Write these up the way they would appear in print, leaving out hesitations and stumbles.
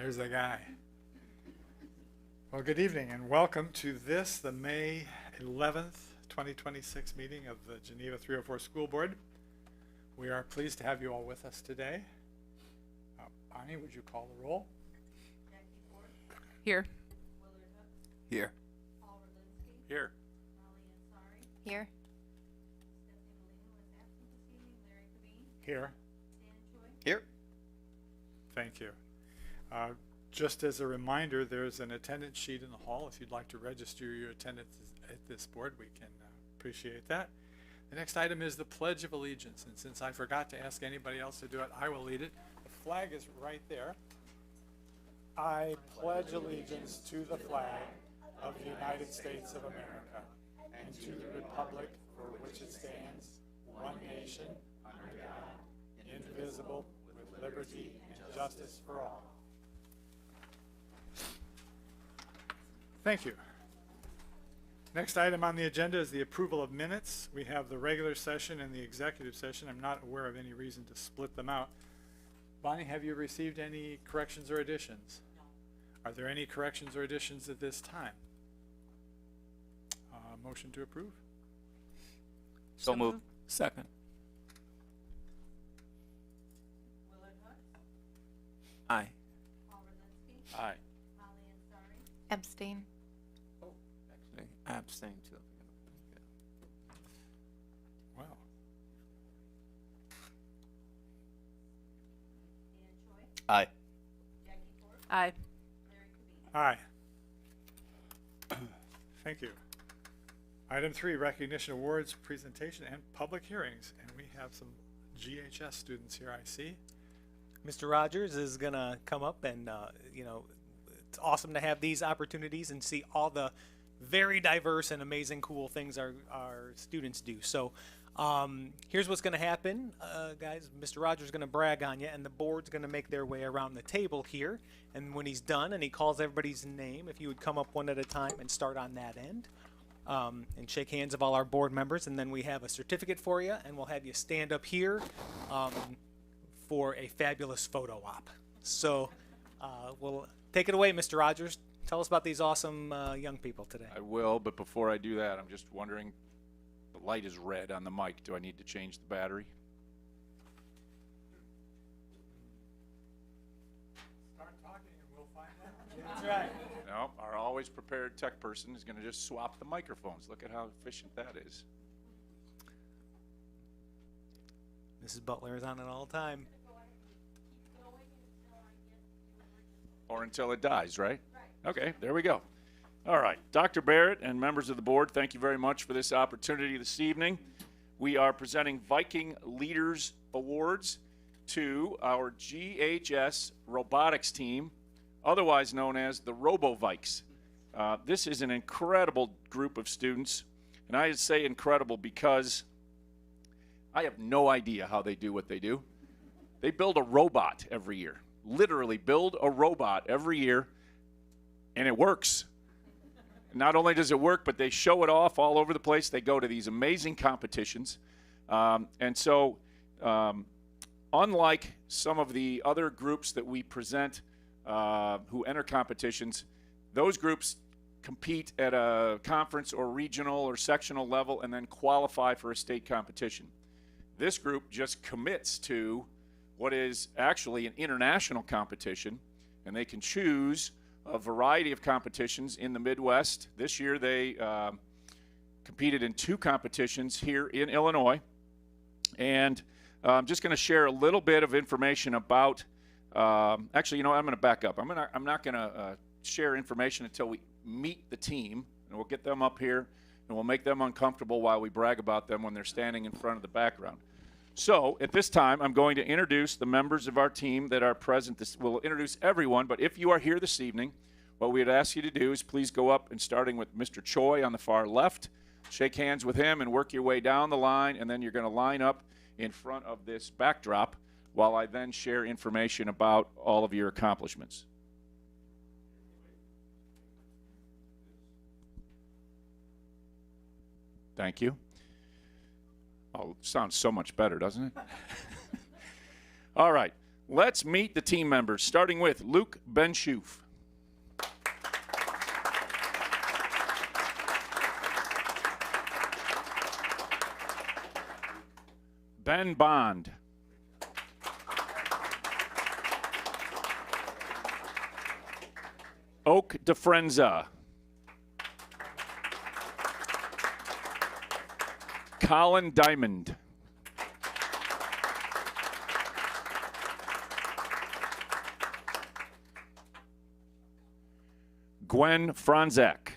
There's the guy. Well, good evening and welcome to this, the May 11th, 2026 meeting of the Geneva 304 School Board. We are pleased to have you all with us today. Bonnie, would you call the roll? Here. Here. Here. Here. Here. Here. Thank you. Just as a reminder, there's an attendance sheet in the hall. If you'd like to register your attendance at this board, we can appreciate that. The next item is the Pledge of Allegiance, and since I forgot to ask anybody else to do it, I will lead it. The flag is right there. I pledge allegiance to the flag of the United States of America and to the republic for which it stands, one nation, under God, indivisible, with liberty and justice for all. Thank you. Next item on the agenda is the approval of minutes. We have the regular session and the executive session. I'm not aware of any reason to split them out. Bonnie, have you received any corrections or additions? Are there any corrections or additions at this time? Motion to approve? So moved. Second. Aye. Aye. Abstain. Actually, I abstain too. Wow. Aye. Aye. Aye. Thank you. Item 3, recognition awards, presentation, and public hearings. And we have some GHS students here, I see. Mr. Rogers is going to come up and, it's awesome to have these opportunities and see all the very diverse and amazing cool things our students do. So here's what's going to happen, guys. Mr. Rogers is going to brag on you, and the board's going to make their way around the table here. And when he's done and he calls everybody's name, if you would come up one at a time and start on that end. And shake hands of all our board members, and then we have a certificate for you, and we'll have you stand up here for a fabulous photo op. So we'll take it away, Mr. Rogers. Tell us about these awesome young people today. I will, but before I do that, I'm just wondering, the light is red on the mic. Do I need to change the battery? Start talking and we'll find out. That's right. No, our always prepared tech person is going to just swap the microphones. Look at how efficient that is. Mrs. Butler is on it all the time. Or until it dies, right? Okay, there we go. All right, Dr. Barrett and members of the board, thank you very much for this opportunity this evening. We are presenting Viking Leaders Awards to our GHS robotics team, otherwise known as the RoboVikes. This is an incredible group of students, and I say incredible because I have no idea how they do what they do. They build a robot every year, literally build a robot every year, and it works. Not only does it work, but they show it off all over the place. They go to these amazing competitions. And so unlike some of the other groups that we present who enter competitions, those groups compete at a conference or regional or sectional level and then qualify for a state competition. This group just commits to what is actually an international competition, and they can choose a variety of competitions in the Midwest. This year they competed in 2 competitions here in Illinois, and I'm just going to share a little bit of information about actually, I'm going to back up. I'm not going to share information until we meet the team, and we'll get them up here, and we'll make them uncomfortable while we brag about them when they're standing in front of the background. So at this time, I'm going to introduce the members of our team that are present. We'll introduce everyone, but if you are here this evening, what we'd ask you to do is please go up and starting with Mr. Choi on the far left, shake hands with him and work your way down the line, and then you're going to line up in front of this backdrop while I then share information about all of your accomplishments. Thank you. Oh, sounds so much better, doesn't it? All right. Let's meet the team members, starting with Luke Benshoof. Ben Bond. Oak DeFrenza. Colin Diamond. Gwen Franzak.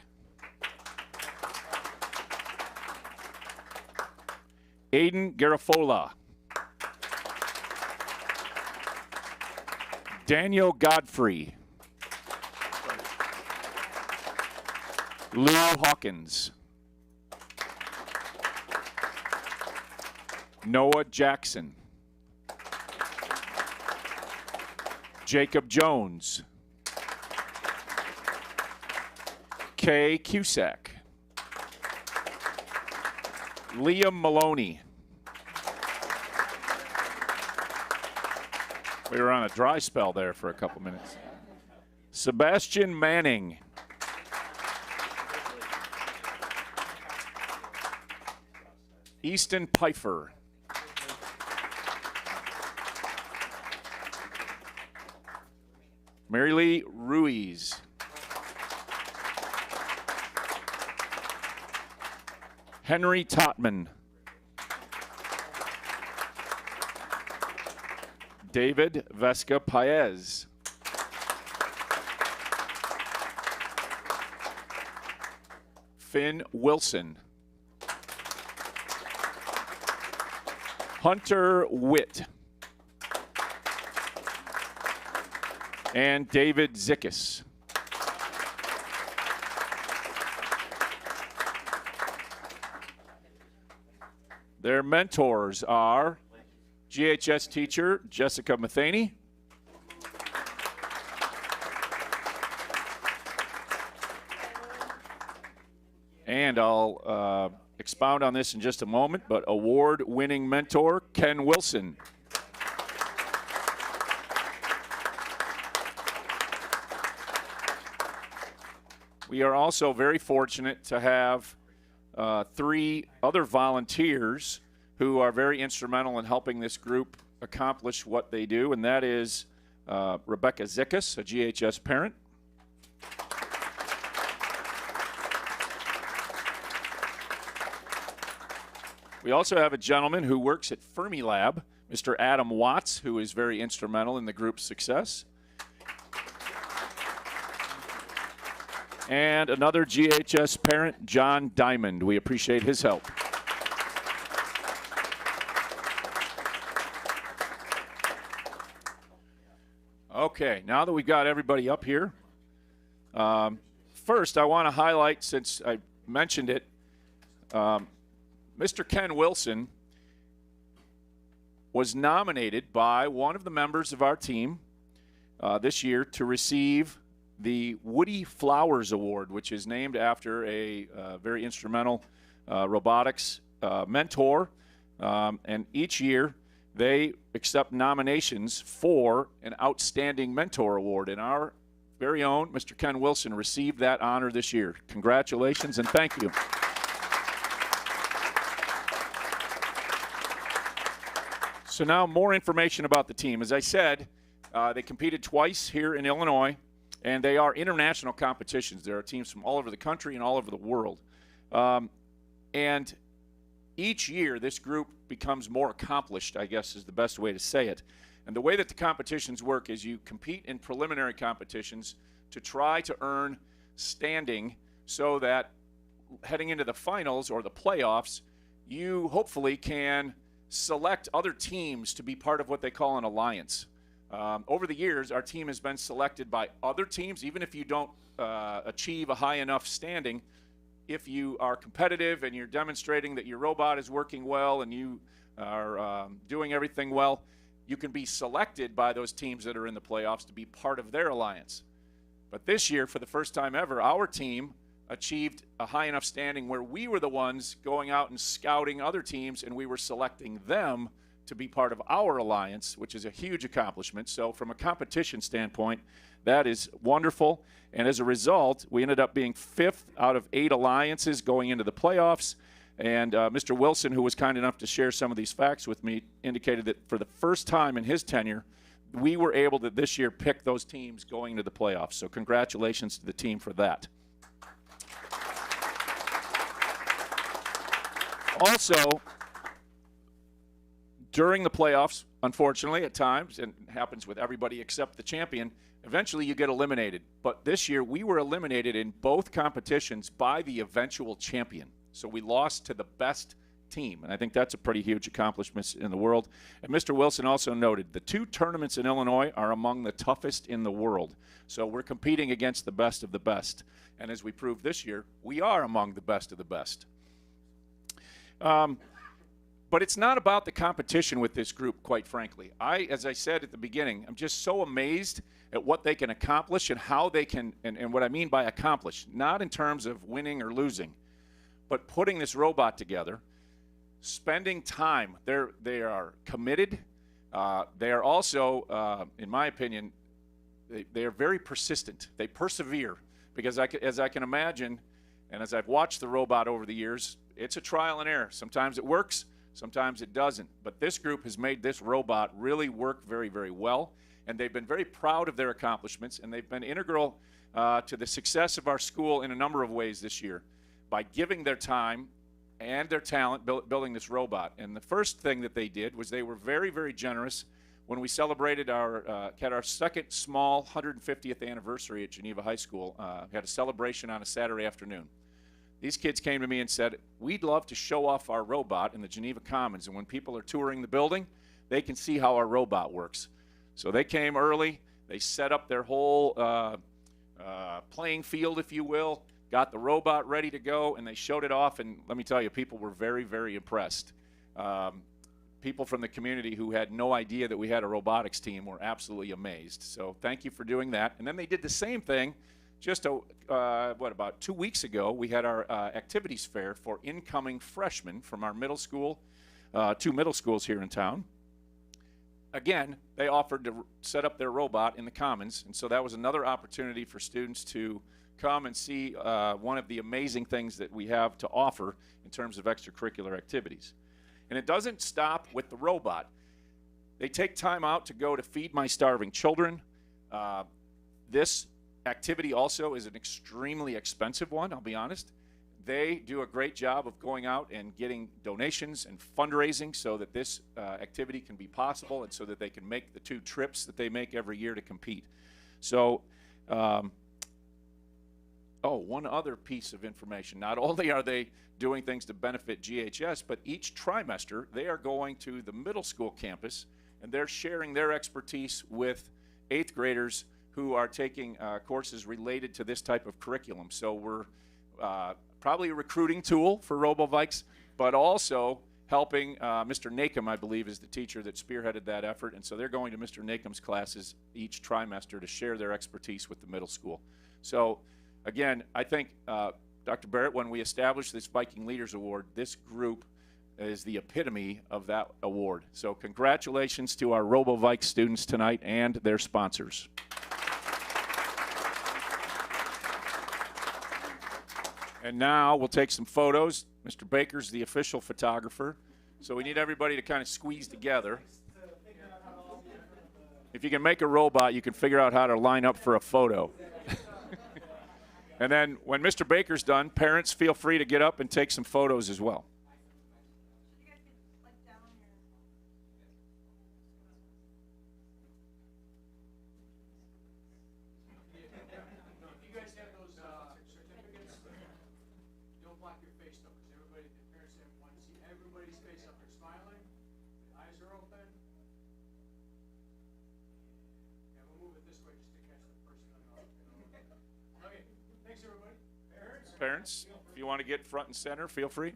Aiden Garafola. Daniel Godfrey. Lou Hawkins. Noah Jackson. Jacob Jones. Kay Cusack. Liam Maloney. We were on a dry spell there for a couple minutes. Sebastian Manning. Easton Pfeiffer. Mary Lee Ruiz. Henry Totman. David Vesca Paez. Finn Wilson. Hunter Witt. And David Zickus. Their mentors are GHS teacher Jessica Matheny, and I'll expound on this in just a moment, but award-winning mentor Ken Wilson. We are also very fortunate to have 3 other volunteers who are very instrumental in helping this group accomplish what they do, and that is Rebecca Zickus, a GHS parent. We also have a gentleman who works at Fermilab, Mr. Adam Watts, who is very instrumental in the group's success. And another GHS parent, John Diamond. We appreciate his help. Okay, now that we've got everybody up here, first I want to highlight, since I mentioned it, Mr. Ken Wilson was nominated by one of the members of our team this year to receive the Woody Flowers Award, which is named after a very instrumental robotics mentor. And each year they accept nominations for an Outstanding Mentor Award. And our very own Mr. Ken Wilson received that honor this year. Congratulations and thank you. So now more information about the team. As I said, they competed twice here in Illinois, and they are international competitions. There are teams from all over the country and all over the world. And each year, this group becomes more accomplished, I guess is the best way to say it. And the way that the competitions work is you compete in preliminary competitions to try to earn standing so that heading into the finals or the playoffs, you hopefully can select other teams to be part of what they call an alliance. Over the years, our team has been selected by other teams, even if you don't achieve a high enough standing. If you are competitive and you're demonstrating that your robot is working well and you are doing everything well, you can be selected by those teams that are in the playoffs to be part of their alliance. But this year, for the first time ever, our team achieved a high enough standing where we were the ones going out and scouting other teams, and we were selecting them to be part of our alliance, which is a huge accomplishment. So from a competition standpoint, that is wonderful. And as a result, we ended up being 5th out of 8 alliances going into the playoffs. And Mr. Wilson, who was kind enough to share some of these facts with me, indicated that for the first time in his tenure, we were able to this year pick those teams going into the playoffs. So congratulations to the team for that. Also, during the playoffs, unfortunately, at times, and it happens with everybody except the champion, eventually you get eliminated. But this year, we were eliminated in both competitions by the eventual champion. So we lost to the best team, and I think that's a pretty huge accomplishment in the world. And Mr. Wilson also noted the 2 tournaments in Illinois are among the toughest in the world. So we're competing against the best of the best. And as we proved this year, we are among the best of the best. But it's not about the competition with this group, quite frankly. As I said at the beginning, I'm just so amazed at what they can accomplish and how they can, and what I mean by accomplish, not in terms of winning or losing, but putting this robot together, spending time. They are committed. They are also, in my opinion, they are very persistent. They persevere because as I can imagine, and as I've watched the robot over the years, it's a trial and error. Sometimes it works, sometimes it doesn't. But this group has made this robot really work very, very well, and they've been very proud of their accomplishments, and they've been integral to the success of our school in a number of ways this year by giving their time and their talent building this robot. And the first thing that they did was they were very, very generous when we celebrated had our second small 150th anniversary at Geneva High School. Had a celebration on a Saturday afternoon. These kids came to me and said, we'd love to show off our robot in the Geneva Commons, and when people are touring the building, they can see how our robot works. So they came early, they set up their whole playing field, if you will, got the robot ready to go, and they showed it off, and let me tell you, people were very, very impressed. People from the community who had no idea that we had a robotics team were absolutely amazed. So thank you for doing that. And then they did the same thing just about 2 weeks ago. We had our activities fair for incoming freshmen from our middle school, 2 middle schools here in town. Again, they offered to set up their robot in the Commons, and so that was another opportunity for students to come and see one of the amazing things that we have to offer in terms of extracurricular activities. And it doesn't stop with the robot. They take time out to go to Feed My Starving Children. This activity also is an extremely expensive one, I'll be honest. They do a great job of going out and getting donations and fundraising so that this activity can be possible and so that they can make the 2 trips that they make every year to compete. So, one other piece of information. Not only are they doing things to benefit GHS, but each trimester they are going to the middle school campus and they're sharing their expertise with 8th graders who are taking courses related to this type of curriculum. So we're probably a recruiting tool for RoboVikes, but also helping Mr. Nakem, I believe, is the teacher that spearheaded that effort. And so they're going to Mr. Nakem's classes each trimester to share their expertise with the middle school. So again, I think, Dr. Barrett, when we established this Viking Leaders Award, this group is the epitome of that award. So congratulations to our RoboVike students tonight and their sponsors. And now we'll take some photos. Mr. Baker's the official photographer. So we need everybody to kind of squeeze together. If you can make a robot, you can figure out how to line up for a photo. And then when Mr. Baker's done, parents feel free to get up and take some photos as well. Parents, if you want to get front and center, feel free.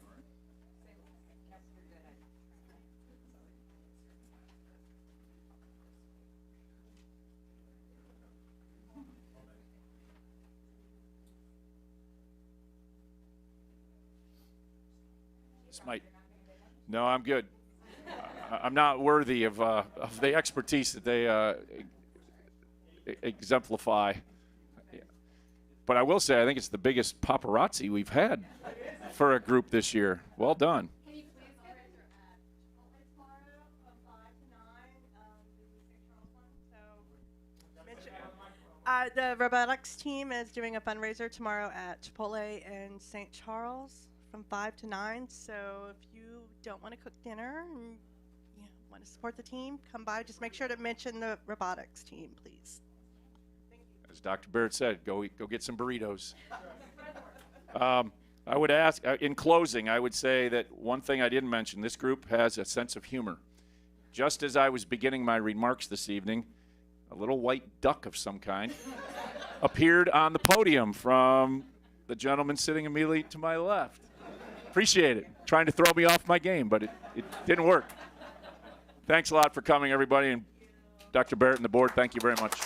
This might. No, I'm good. I'm not worthy of the expertise that they exemplify. But I will say, I think it's the biggest paparazzi we've had for a group this year. Well done. The robotics team is doing a fundraiser tomorrow at Chipotle in St. Charles from 5 to 9. So if you don't want to cook dinner and you want to support the team, come by. Just make sure to mention the robotics team, please. As Dr. Barrett said, go get some burritos. I would ask, in closing, I would say that one thing I didn't mention, this group has a sense of humor. Just as I was beginning my remarks this evening, a little white duck of some kind appeared on the podium from the gentleman sitting immediately to my left. Appreciate it. Trying to throw me off my game, but it didn't work. Thanks a lot for coming, everybody, and Dr. Barrett and the board, thank you very much.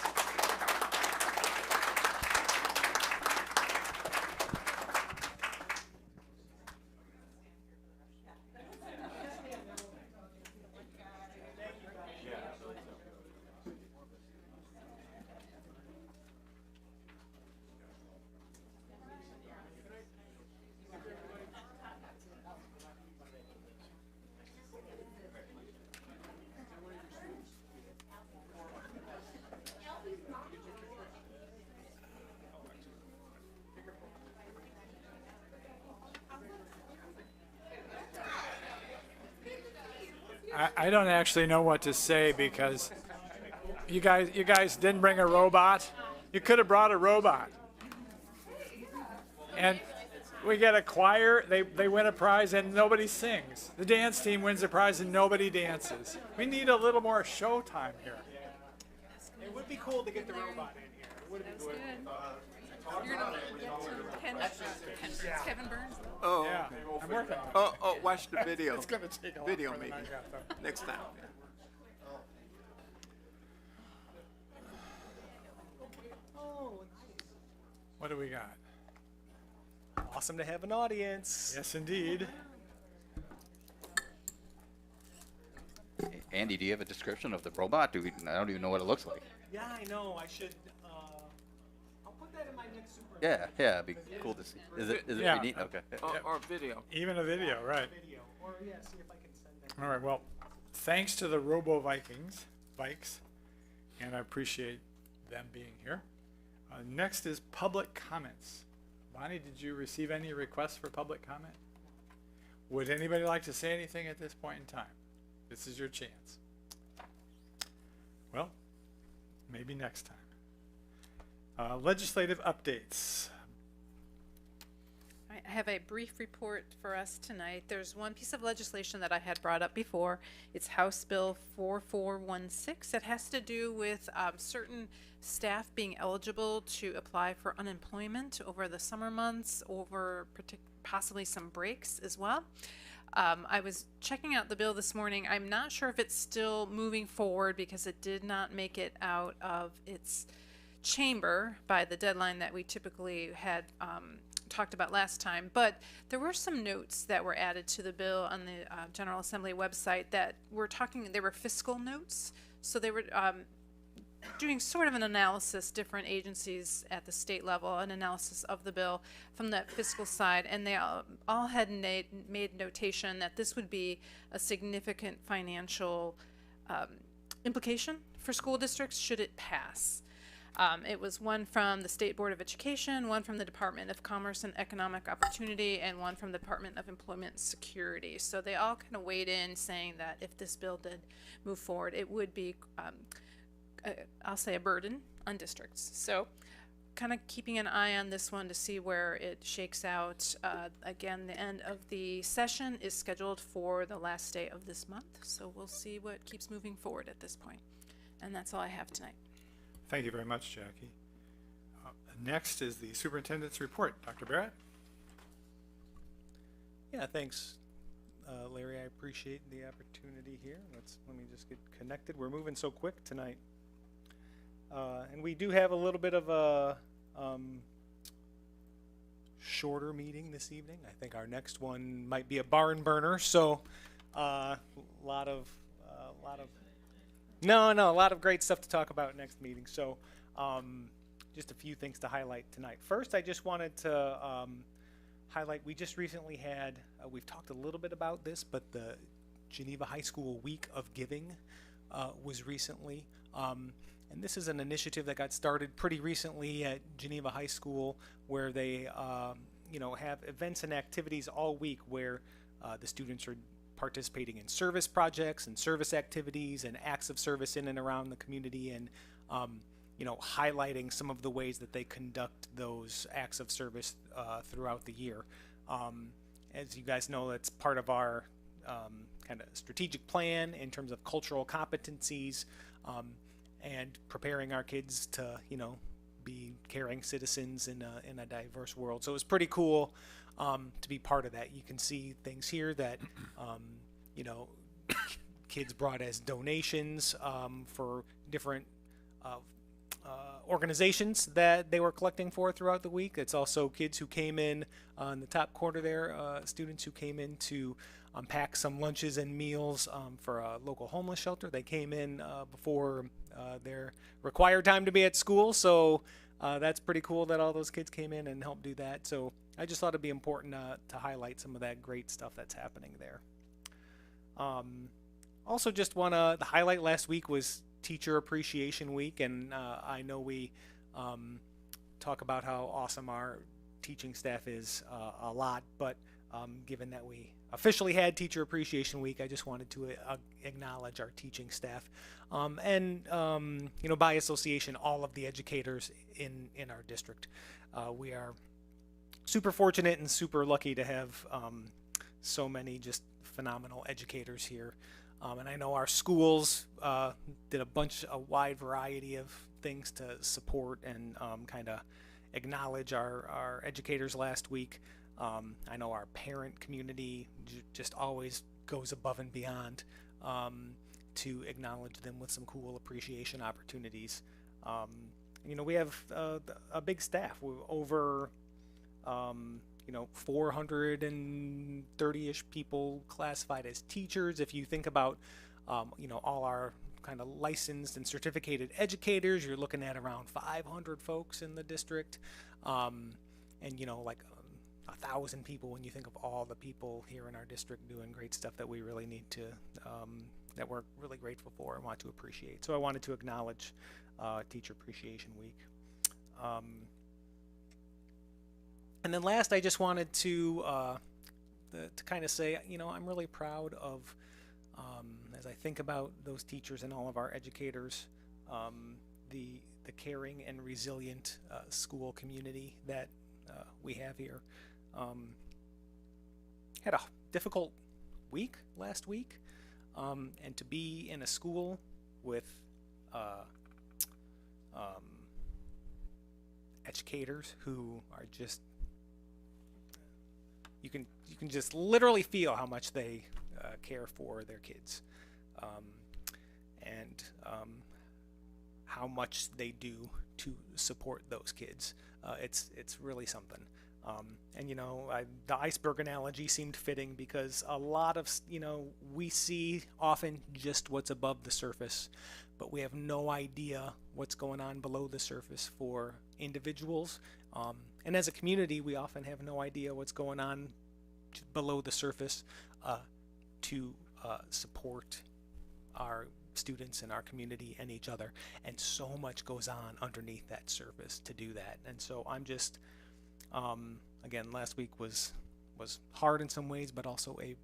I don't actually know what to say because you guys didn't bring a robot. You could have brought a robot. And we get a choir, they win a prize and nobody sings. The dance team wins a prize and nobody dances. We need a little more show time here. It would be cool to get the robot in here. It would be good. You're gonna get to Kevin Burns. Oh, Yeah, I'm working on it. oh, watch the video. It's gonna take a lot Video more than maybe. I got, though. Next time. What do we got? Awesome to have an audience. Yes, indeed. Andy, do you have a description of the robot? I don't even know what it looks like. Yeah, I know. I should. I'll put that in my next super. Yeah, it'd be cool to see. Is it Yeah. pretty neat? Okay. Or video. Even a video, right. Video. Or yeah, see if I can send that. All right, well, thanks to the Robo Vikes, and I appreciate them being here. Next is public comments. Bonnie, did you receive any requests for public comment? Would anybody like to say anything at this point in time? This is your chance. Well, maybe next time. Legislative updates. I have a brief report for us tonight. There's one piece of legislation that I had brought up before. It's House Bill 4416. It has to do with certain staff being eligible to apply for unemployment over the summer months, over possibly some breaks as well. I was checking out the bill this morning. I'm not sure if it's still moving forward because it did not make it out of its chamber by the deadline that we typically had talked about last time, but there were some notes that were added to the bill on the General Assembly website that they were fiscal notes. So they were doing sort of an analysis, different agencies at the state level, an analysis of the bill from that fiscal side, and they all had made notation that this would be a significant financial implication for school districts should it pass. It was one from the State Board of Education, one from the Department of Commerce and Economic Opportunity, and one from the Department of Employment Security. So they all kind of weighed in saying that if this bill did move forward, it would be, I'll say, a burden on districts. So kind of keeping an eye on this one to see where it shakes out. Again, the end of the session is scheduled for the last day of this month. So we'll see what keeps moving forward at this point. And that's all I have tonight. Thank you very much, Jackie. Next is the superintendent's report. Dr. Barrett? Yeah, thanks, Larry. I appreciate the opportunity here. Let me just get connected. We're moving so quick tonight. And we do have a little bit of a shorter meeting this evening. I think our next one might be a barn burner, so a lot of a lot of great stuff to talk about next meeting. So, just a few things to highlight tonight. First, I just wanted to highlight, we just recently had, we've talked a little bit about this, but the Geneva High School Week of Giving was recently. And this is an initiative that got started pretty recently at Geneva High School, where they have events and activities all week where the students are participating in service projects and service activities and acts of service in and around the community, and highlighting some of the ways that they conduct those acts of service throughout the year. As you guys know, that's part of our kind of strategic plan in terms of cultural competencies, and preparing our kids to be caring citizens in a diverse world. So it was pretty cool to be part of that. You can see things here that kids brought as donations for different organizations that they were collecting for throughout the week. It's also kids who came in the top corner there, students who came in to pack some lunches and meals for a local homeless shelter. They came in before their required time to be at school, so that's pretty cool that all those kids came in and helped do that. So I just thought it'd be important to highlight some of that great stuff that's happening there. Also, just want to highlight, last week was Teacher Appreciation Week, and I know we talk about how awesome our teaching staff is a lot, but given that we officially had Teacher Appreciation Week, I just wanted to acknowledge our teaching staff, and by association, all of the educators in our district. We are super fortunate and super lucky to have so many just phenomenal educators here. And I know our schools did a wide variety of things to support and kind of acknowledge our educators last week. I know our parent community just always goes above and beyond to acknowledge them with some cool appreciation opportunities. We have a big staff. We're over 430-ish people classified as teachers. If you think about, all our kind of licensed and certificated educators, you're looking at around 500 folks in the district. And, like 1,000 people when you think of all the people here in our district doing great stuff that we really need to, that we're really grateful for and want to appreciate. So I wanted to acknowledge Teacher Appreciation Week. And then last, I just wanted to kind of say, I'm really proud of, as I think about those teachers and all of our educators, the caring and resilient school community that we have here. Had a difficult week last week, and to be in a school with educators who are just, you can just literally feel how much they care for their kids, and how much they do to support those kids. It's really something. And the iceberg analogy seemed fitting, because a lot of we see often just what's above the surface, but we have no idea what's going on below the surface for individuals. And as a community, we often have no idea what's going on below the surface to support our students in our community and each other. And so much goes on underneath that surface to do that. And so I'm just, again, last week was hard in some ways, but also a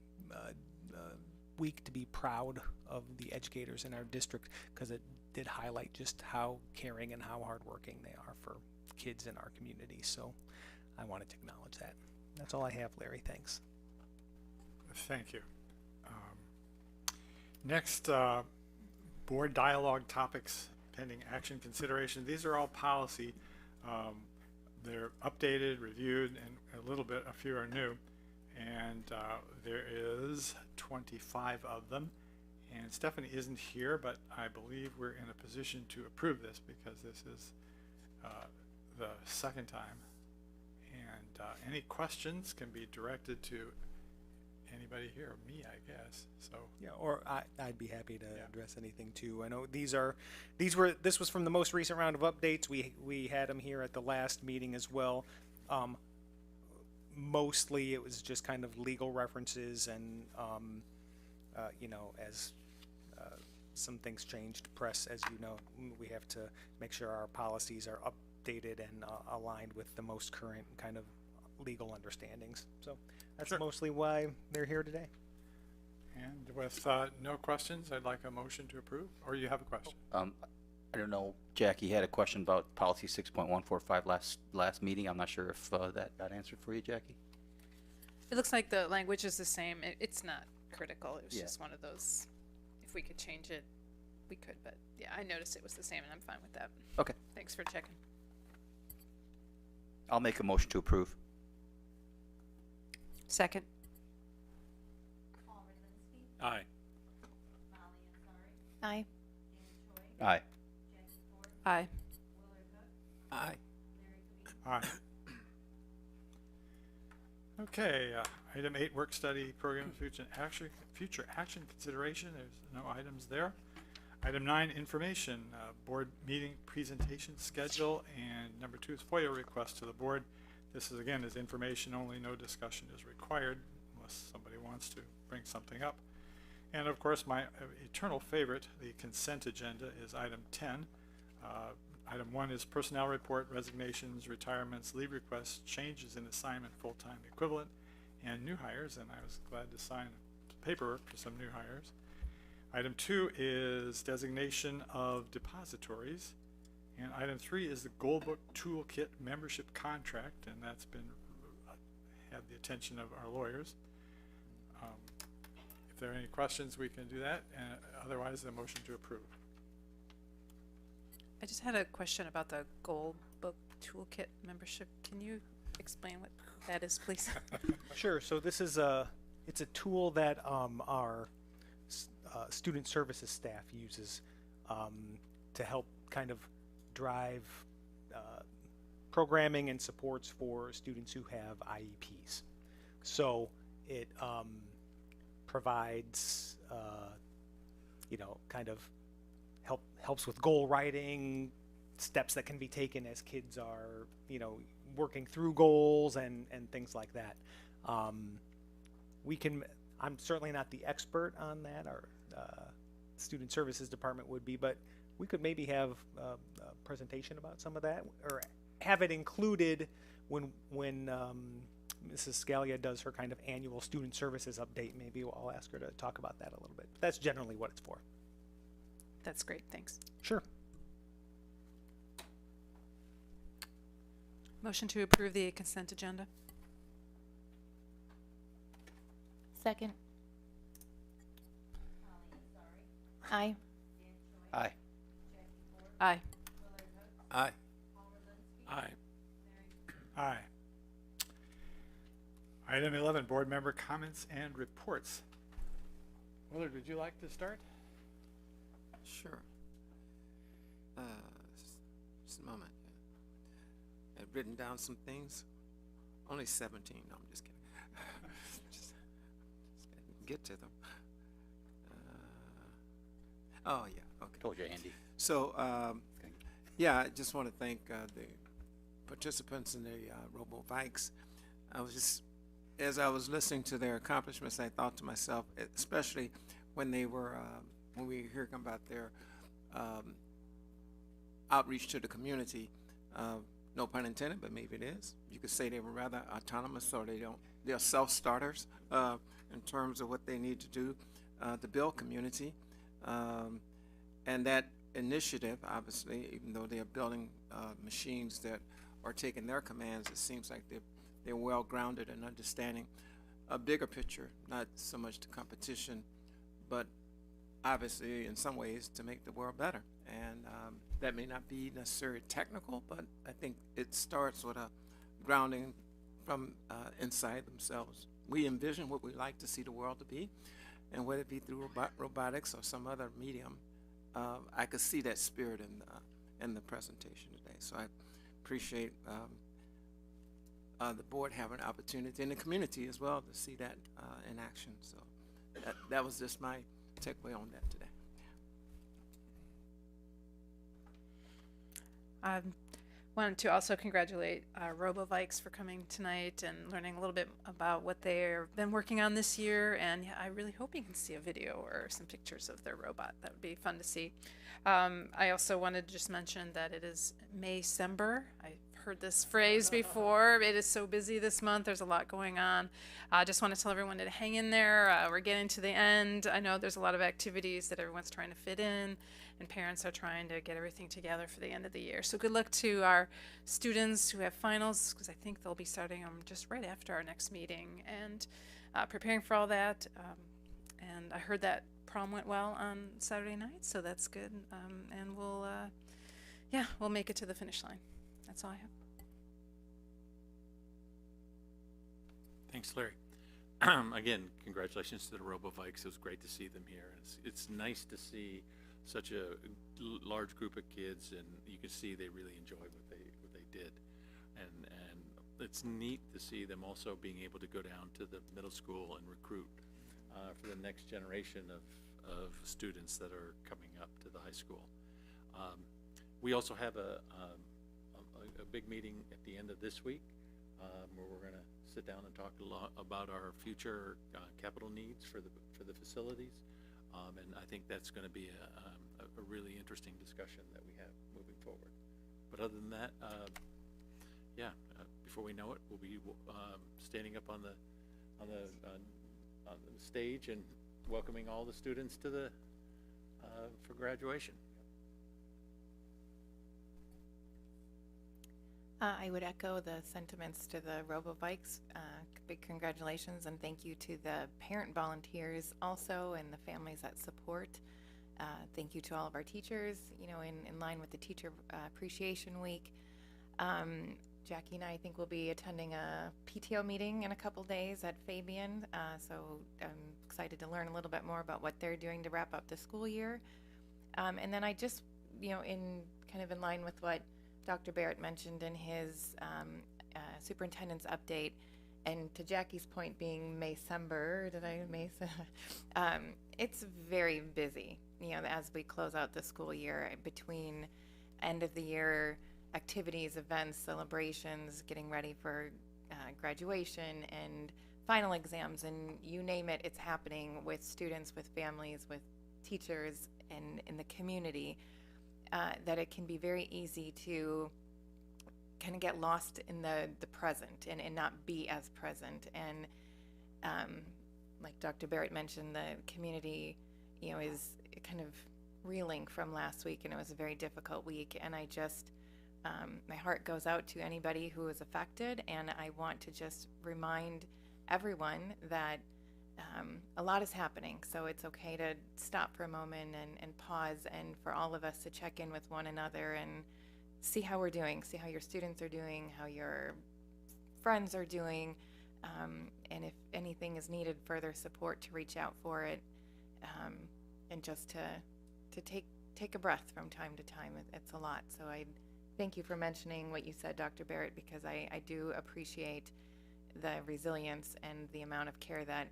week to be proud of the educators in our district, because it did highlight just how caring and how hardworking they are for kids in our community. So I wanted to acknowledge that. That's all I have, Larry. Thanks. Thank you. Next, board dialogue topics pending action consideration. These are all policy. They're updated, reviewed, and a few are new. And there is 25 of them. And Stephanie isn't here, but I believe we're in a position to approve this, because this is the second time. And any questions can be directed to anybody here, or me, I guess, so. Yeah, or I'd be happy to Yeah. address anything too. I know this was from the most recent round of updates. We had them here at the last meeting as well. Mostly it was just kind of legal references and as some things changed, press, as you know, we have to make sure our policies are updated and aligned with the most current kind of legal understandings. So that's Sure. mostly why they're here today. And with no questions, I'd like a motion to approve, or you have a question? I don't know, Jackie had a question about policy 6.145 last meeting. I'm not sure if that got answered for you, Jackie. It looks like the language is the same. It's not critical. It was Yeah. just one of those, if we could change it, we could, but yeah, I noticed it was the same and I'm fine with that. Okay. Thanks for checking. I'll make a motion to approve. Second. Aye. Aye. Aye. Aye. Aye. Aye. Okay, item 8, work study program future action consideration. There's no items there. Item 9, information, board meeting presentation schedule, and number 2 is FOIA request to the board. This is again is information only, no discussion is required unless somebody wants to bring something up. And of course, my eternal favorite, the consent agenda, is item 10. Item 1 is personnel report, resignations, retirements, leave requests, changes in assignment, full-time equivalent, and new hires, and I was glad to sign paperwork for some new hires. Item 2 is designation of depositories, and item 3 is the Goldbook Toolkit membership contract, and that's been had the attention of our lawyers. If there are any questions, we can do that, and otherwise, a motion to approve. I just had a question about the Gold Book Toolkit membership. Can you explain what that is, please? Sure. So this is it's a tool that our student services staff uses to help kind of drive programming and supports for students who have IEPs. So it provides kind of helps with goal writing, steps that can be taken as kids are working through goals and things like that. I'm certainly not the expert on that. Our student services department would be, but we could maybe have a presentation about some of that, or have it included when Mrs. Scalia does her kind of annual student services update. Maybe I'll ask her to talk about that a little bit. But that's generally what it's for. That's great, thanks. Sure. Motion to approve the consent agenda? Second. Aye. Aye. Aye. Aye. Aye. Aye. Item 11, board member comments and reports. Willard, would you like to start? Sure. Just a moment. I've written down some things. Only 17. No, I'm just kidding. just get to them. Oh, yeah. Okay. Told you, Andy. So, yeah, I just want to thank the participants in the Robo-Vikes. As I was listening to their accomplishments, I thought to myself, especially when they were, when we hear about their outreach to the community, no pun intended, but maybe it is. You could say they were rather autonomous, or they're self-starters in terms of what they need to do to build community. And that initiative, obviously, even though they're building machines that are taking their commands, it seems like they're well grounded in understanding a bigger picture, not so much the competition, but obviously in some ways to make the world better. And that may not be necessarily technical, but I think it starts with a grounding from inside themselves. We envision what we like to see the world to be, and whether it be through robotics or some other medium, I could see that spirit in the presentation today. So I appreciate the board have an opportunity, and the community as well, to see that in action. So that was just my takeaway on that today. Wanted to also congratulate RoboVikes for coming tonight and learning a little bit about what they've been working on this year. And yeah, I really hope you can see a video or some pictures of their robot. That would be fun to see. I also wanted to just mention that it is May-cember. I've heard this phrase before. It is so busy this month. There's a lot going on. I just want to tell everyone to hang in there. We're getting to the end. I know there's a lot of activities that everyone's trying to fit in, and parents are trying to get everything together for the end of the year. So good luck to our students who have finals, because I think they'll be starting them just right after our next meeting, and preparing for all that. And I heard that prom went well on Saturday night, so that's good. And we'll make it to the finish line. That's all I have. Thanks, Larry. Again, congratulations to the RoboVikes. It was great to see them here. It's nice to see such a large group of kids, and you can see they really enjoy what they did. And it's neat to see them also being able to go down to the middle school and recruit for the next generation of students that are coming up to the high school. We also have a big meeting at the end of this week where we're going to sit down and talk a lot about our future capital needs for the facilities, and I think that's going to be a really interesting discussion that we have moving forward. But other than that, before we know it, we'll be standing up on the stage and welcoming all the students to the for graduation. I would echo the sentiments to the RoboVikes. Big congratulations and thank you to the parent volunteers also and the families that support. Thank you to all of our teachers, in line with the Teacher Appreciation Week. Jackie and I think we'll be attending a PTO meeting in a couple days at Fabian, so I'm excited to learn a little bit more about what they're doing to wrap up the school year. And then I just, in line with what Dr. Barrett mentioned in his superintendent's update, and to Jackie's point being May-cember, it's very busy, as we close out the school year between end of the year activities, events, celebrations, getting ready for graduation and final exams, and you name it, it's happening with students, with families, with teachers, and in the community. That it can be very easy to kind of get lost in the present and not be as present. And like Dr. Barrett mentioned, the community, is kind of reeling from last week, and it was a very difficult week. And I just, my heart goes out to anybody who was affected, and I want to just remind everyone that a lot is happening, so it's okay to stop for a moment and pause, and for all of us to check in with one another and see how we're doing, see how your students are doing, how your friends are doing, and if anything is needed, further support, to reach out for it, and just to take a breath from time to time. It's a lot, so I thank you for mentioning what you said, Dr. Barrett, because I do appreciate the resilience and the amount of care that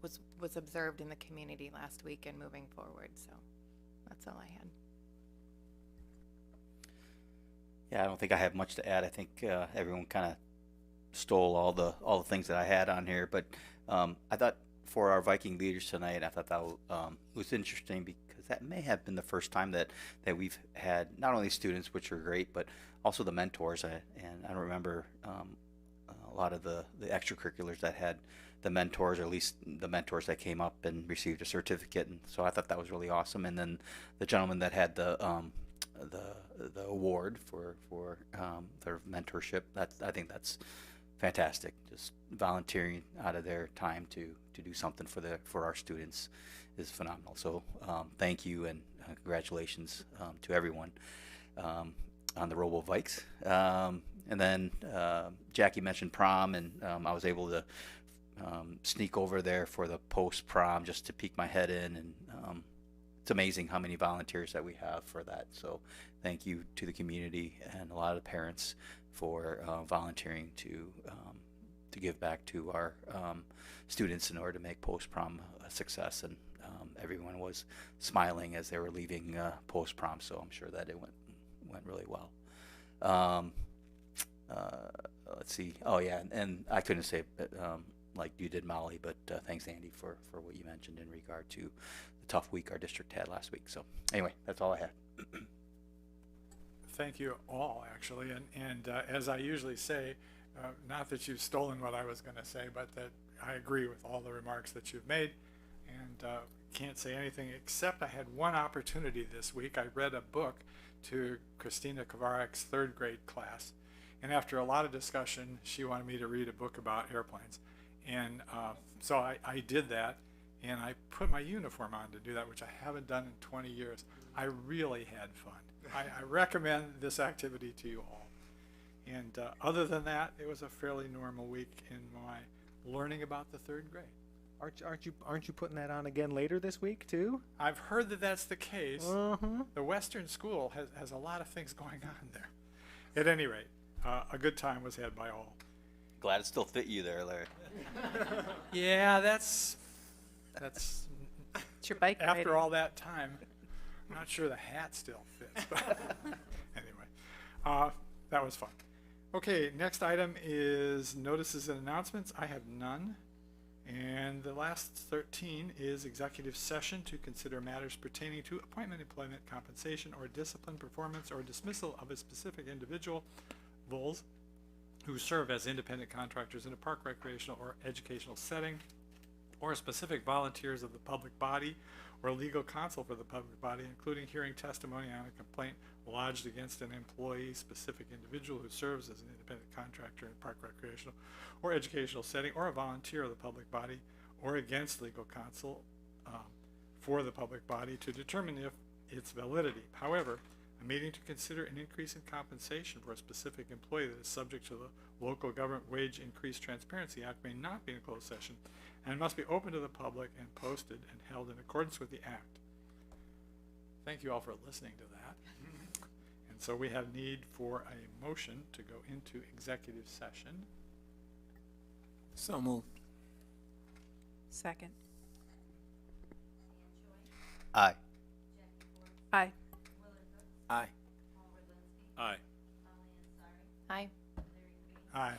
was observed in the community last week and moving forward. So that's all I had. Yeah, I don't think I have much to add. I think everyone kind of stole all the things that I had on here. But I thought for our Viking leaders tonight, I thought that was interesting, because that may have been the first time that we've had not only students, which are great, but also the mentors. And I remember a lot of the extracurriculars that had the mentors, or at least the mentors that came up and received a certificate. And so I thought that was really awesome. And then the gentleman that had the award for their mentorship, I think that's fantastic. Just volunteering out of their time to do something for our students is phenomenal. So thank you, and congratulations to everyone on the RoboVikes. And then Jackie mentioned prom, and I was able to sneak over there for the post-prom just to peek my head in, and it's amazing how many volunteers that we have for that. So thank you to the community and a lot of the parents for volunteering to give back to our students in order to make post-prom a success. And everyone was smiling as they were leaving post-prom, so I'm sure that it went really well. Let's see. Oh yeah, and I couldn't say it, like you did, Molly, but thanks, Andy, for what you mentioned in regard to the tough week our district had last week. So anyway, that's all I had. Thank you all, actually, and as I usually say, not that you've stolen what I was going to say, but that I agree with all the remarks that you've made, and can't say anything except I had one opportunity this week. I read a book to Christina Kovarek's third grade class, and after a lot of discussion, she wanted me to read a book about airplanes, and so I did that, and I put my uniform on to do that, which I haven't done in 20 years. I really had fun. I recommend this activity to you all. And other than that, it was a fairly normal week in my learning about the third grade. Aren't you putting that on again later this week too? I've heard that that's the case. Uh-huh. The Western School has a lot of things going on there. At any rate, a good time was had by all. Glad it still fit you there, Larry. Yeah, that's It's your bike after riding. all that time. I'm not sure the hat still fits, but anyway, that was fun. Okay, next item is notices and announcements. I have none. And the last 13 is executive session to consider matters pertaining to appointment, employment, compensation, or discipline, performance, or dismissal of a specific individual who serve as independent contractors in a park, recreational, or educational setting, or specific volunteers of the public body or legal counsel for the public body, including hearing testimony on a complaint lodged against an employee, specific individual who serves as an independent contractor in park, recreational, or educational setting, or a volunteer of the public body, or against legal counsel for the public body to determine if its validity. However, a meeting to consider an increase in compensation for a specific employee that is subject to the Local Government Wage Increase Transparency Act may not be in closed session and must be open to the public and posted and held in accordance with the act. Thank you all for listening to that. And so we have need for a motion to go into executive session. So moved. Second. Aye. Aye. Aye. Aye. Aye. Aye.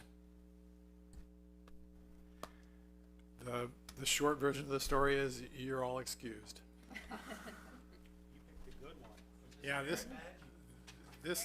The short version of the story is you're all excused. Yeah, this